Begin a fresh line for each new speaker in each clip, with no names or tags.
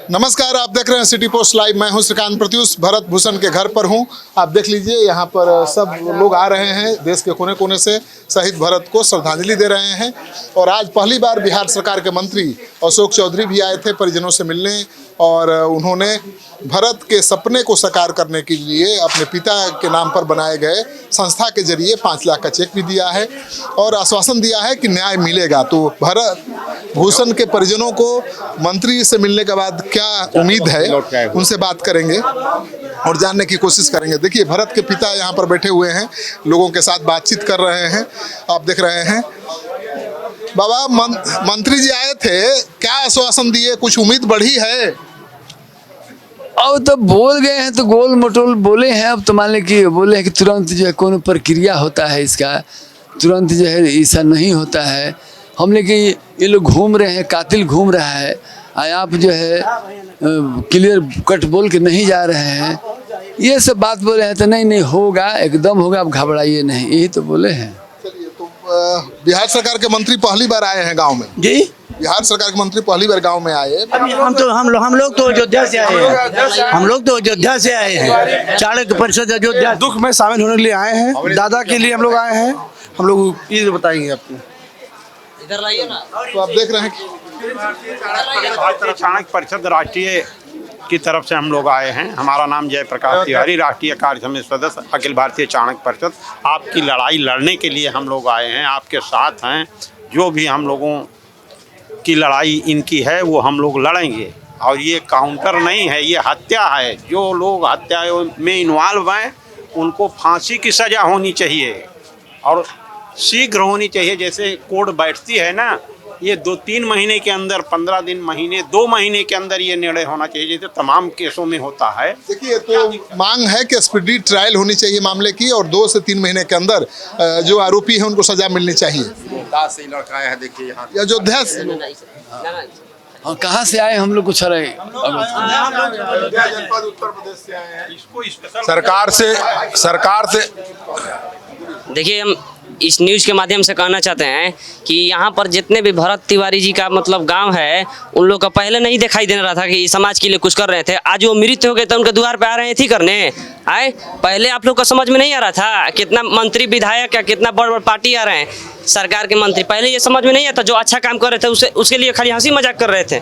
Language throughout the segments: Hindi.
नमस्कार, आप देख रहे हैं सिटी पोस्ट लाइव। मैं हूं श्रीकांत प्रत्युष, भरत भूषण के घर पर हूं। आप देख लीजिए, यहां पर सब लोग आ रहे हैं, देश के कोने कोने से शहीद भरत को श्रद्धांजलि दे रहे हैं। और आज पहली बार बिहार सरकार के मंत्री अशोक चौधरी भी आए थे परिजनों से मिलने, और उन्होंने भरत के सपने को साकार करने के लिए अपने पिता के नाम पर बनाए गए संस्था के जरिए 5 लाख का चेक भी दिया है और आश्वासन दिया है कि न्याय मिलेगा। तो भरत भूषण के परिजनों को मंत्री से मिलने के बाद क्या उम्मीद है, उनसे बात करेंगे और जानने की कोशिश करेंगे। देखिए, भरत के पिता यहाँ पर बैठे हुए हैं, लोगों के साथ बातचीत कर रहे हैं। आप देख रहे हैं। बाबा, मंत्री जी आए थे, क्या आश्वासन दिए? कुछ उम्मीद बढ़ी है?
अब तो बोल गए हैं, तो गोल मटोल बोले हैं। अब तो मान लें कि बोले हैं कि तुरंत जो है कौन प्रक्रिया होता है इसका, तुरंत जो है ऐसा नहीं होता है। हम लेकिन ये लोग घूम रहे हैं, कातिल घूम रहा है, आप जो है क्लियर कट बोल के नहीं जा रहे हैं। ये सब बात बोले हैं तो नहीं होगा, एकदम होगा, आप घबराइए नहीं, यही तो बोले हैं।
चलिए, तो बिहार सरकार के मंत्री पहली बार आए हैं गांव में
जी।
बिहार सरकार के मंत्री पहली बार गांव में आए।
हम लोग तो अयोध्या से आए हैं। हम लोग तो अयोध्या से आए हैं, चाणक्य परिषद अयोध्या।
दुख में शामिल होने के लिए आए हैं, दादा के लिए हम लोग आए हैं। हम लोग ये बताएंगे आपको।
इधर लाइए ना।
तो आप देख रहे हैं कि
चाणक्य परिषद राष्ट्रीय की तरफ से हम लोग आए हैं। हमारा नाम जयप्रकाश तिवारी, राष्ट्रीय कार्य समिति सदस्य, अखिल भारतीय चाणक्य परिषद। आपकी लड़ाई लड़ने के लिए हम लोग आए हैं, आपके साथ हैं। जो भी हम लोगों की लड़ाई इनकी है वो हम लोग लड़ेंगे, और ये काउंटर नहीं है, ये हत्या है। जो लोग हत्या में इन्वॉल्व हैं उनको फांसी की सज़ा होनी चाहिए और शीघ्र होनी चाहिए। जैसे कोर्ट बैठती है ना, ये 2-3 महीने के अंदर, 15 दिन, महीने, 2 महीने के अंदर ये निर्णय होना चाहिए, जैसे तमाम केसों में होता है।
देखिए, तो मांग है कि स्पीडी ट्रायल होनी चाहिए मामले की, और 2 से 3 महीने के अंदर जो आरोपी है उनको सजा मिलनी चाहिए।
से लड़का आया है, देखिए यहाँ
अयोध्या से।
हाँ, कहाँ से आए हम लोग? कुछ रहे
जनपद उत्तर प्रदेश से आए हैं।
इसको
सरकार से
देखिए, हम इस न्यूज़ के माध्यम से कहना चाहते हैं कि यहाँ पर जितने भी भरत तिवारी जी का मतलब गांव है, उन लोग का पहले नहीं दिखाई दे रहा था कि समाज के लिए कुछ कर रहे थे। आज वो मृत हो गए तो उनके द्वार पे आ रहे हैं थी करने आए। पहले आप लोग का समझ में नहीं आ रहा था कितना मंत्री विधायक या कितना बड़ पार्टी आ रहे हैं सरकार के मंत्री। पहले ये समझ में नहीं आता, जो अच्छा काम कर रहे थे उसके लिए खाली हंसी मजाक कर रहे थे।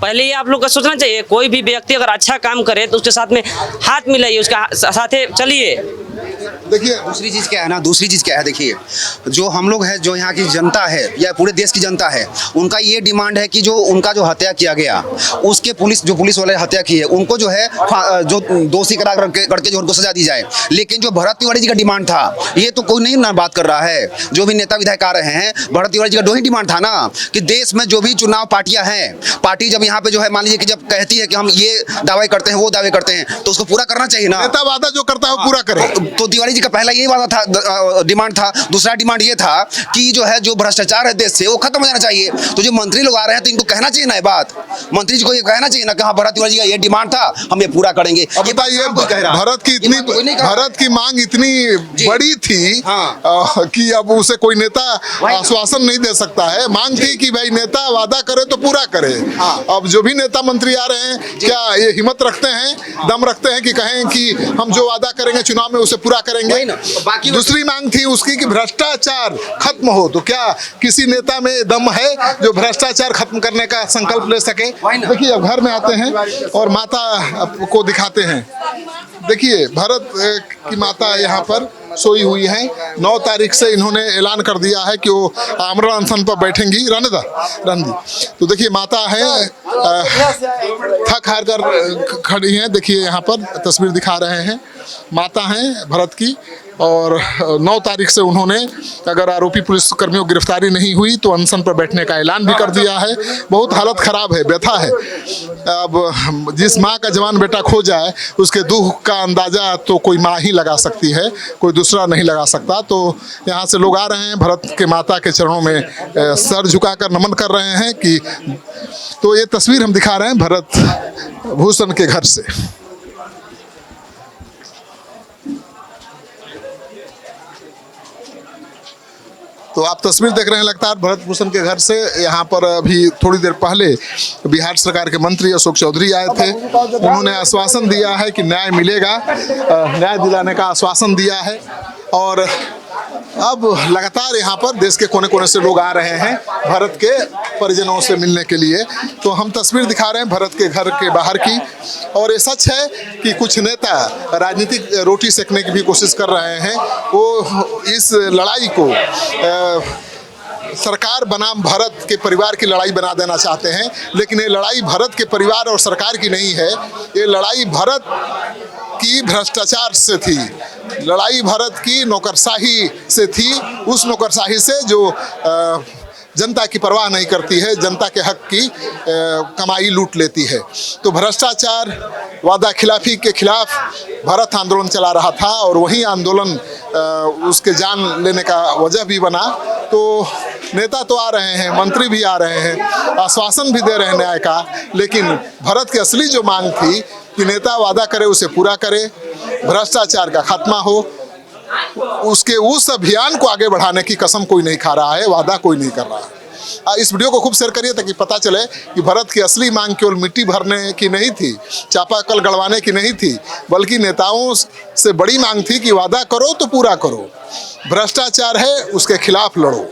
पहले ये आप लोग का सोचना चाहिए, कोई भी व्यक्ति अगर अच्छा काम करे तो उसके साथ में हाथ मिलाइए, उसका साथे चलिए।
देखिए,
दूसरी चीज़ क्या है, देखिए, जो हम लोग हैं, जो यहाँ की जनता है या पूरे देश की जनता है, उनका ये डिमांड है कि जो उनका जो हत्या किया गया, उसके पुलिस वाले हत्या की है, उनको जो है जो दोषी करार करके जो उनको सजा दी जाए। लेकिन जो भरत तिवारी जी का डिमांड था, ये तो कोई नहीं ना बात कर रहा है। जो भी नेता विधायक आ रहे हैं, भरत तिवारी जी का 2 ही डिमांड था ना, कि देश में जो भी चुनाव पार्टियां हैं, पार्टी जब यहाँ पे जो है मान लीजिए कि जब कहती है कि हम ये दावे करते हैं, वो दावे करते हैं, तो उसको पूरा करना चाहिए ना।
नेता वादा जो करता है वो पूरा करे।
तो तिवारी जी का पहला यही वादा था, डिमांड था। दूसरा डिमांड ये था कि जो है जो भ्रष्टाचार है देश से, वो खत्म हो जाना चाहिए। तो जो मंत्री लोग आ रहे हैं तो इनको कहना चाहिए ना ये बात, मंत्री जी को ये कहना चाहिए ना कि हाँ, भरत तिवारी जी का ये डिमांड था, हम ये पूरा करेंगे।
अब बताइए, भरत की मांग इतनी बड़ी थी कि अब उसे कोई नेता आश्वासन नहीं दे सकता है। मांग थी कि भाई नेता वादा करे तो पूरा करे। अब जो भी नेता मंत्री आ रहे हैं, क्या ये हिम्मत रखते हैं, दम रखते हैं कि कहें कि हम जो वादा करेंगे चुनाव में उसे पूरा करेंगे? दूसरी मांग थी उसकी कि भ्रष्टाचार खत्म हो। तो क्या किसी नेता में दम है जो भ्रष्टाचार खत्म करने का संकल्प ले सके? देखिए, अब घर में आते हैं और माता को दिखाते हैं। देखिए, भरत की माता यहाँ पर सोई हुई हैं। 9 तारीख से इन्होंने ऐलान कर दिया है कि वो आमरण अनशन पर बैठेंगी। रणदी तो देखिए, माता है, थक हार कर खड़ी हैं। देखिए, यहाँ पर तस्वीर दिखा रहे हैं, माता हैं भरत की। और 9 तारीख से उन्होंने, अगर आरोपी पुलिसकर्मियों की गिरफ्तारी नहीं हुई तो अनशन पर बैठने का ऐलान भी कर दिया है। बहुत हालत खराब है, व्यथा है। अब जिस माँ का जवान बेटा खो जाए, उसके दुख का अंदाज़ा तो कोई माँ ही लगा सकती है, कोई दूसरा नहीं लगा सकता। तो यहाँ से लोग आ रहे हैं, भरत के माता के चरणों में सर झुकाकर नमन कर रहे हैं। कि तो ये तस्वीर हम दिखा रहे हैं भरत भूषण के घर से। तो आप तस्वीर देख रहे हैं लगातार भरत भूषण के घर से। यहाँ पर अभी थोड़ी देर पहले बिहार सरकार के मंत्री अशोक चौधरी आए थे। उन्होंने आश्वासन दिया है कि न्याय मिलेगा, न्याय दिलाने का आश्वासन दिया है। और अब लगातार यहाँ पर देश के कोने कोने से लोग आ रहे हैं भरत के परिजनों से मिलने के लिए। तो हम तस्वीर दिखा रहे हैं भरत के घर के बाहर की। और ये सच है कि कुछ नेता राजनीतिक रोटी सेकने की भी कोशिश कर रहे हैं। वो इस लड़ाई को सरकार बनाम भरत के परिवार की लड़ाई बना देना चाहते हैं, लेकिन ये लड़ाई भरत के परिवार और सरकार की नहीं है। ये लड़ाई भरत की भ्रष्टाचार से थी, लड़ाई भरत की नौकरशाही से थी, उस नौकरशाही से जो जनता की परवाह नहीं करती है, जनता के हक की कमाई लूट लेती है। तो भ्रष्टाचार, वादा खिलाफी के खिलाफ भरत आंदोलन चला रहा था और वही आंदोलन उसके जान लेने का वजह भी बना। तो नेता तो आ रहे हैं, मंत्री भी आ रहे हैं, आश्वासन भी दे रहे हैं न्याय का, लेकिन भरत की असली जो मांग थी कि नेता वादा करे उसे पूरा करे, भ्रष्टाचार का खात्मा हो, उसके उस अभियान को आगे बढ़ाने की कसम कोई नहीं खा रहा है, वादा कोई नहीं कर रहा है। इस वीडियो को खूब शेयर करिए ताकि पता चले कि भरत की असली मांग केवल मिट्टी भरने की नहीं थी, चापाकल गड़वाने की नहीं थी, बल्कि नेताओं से बड़ी मांग थी कि वादा करो तो पूरा करो, भ्रष्टाचार है उसके खिलाफ लड़ो।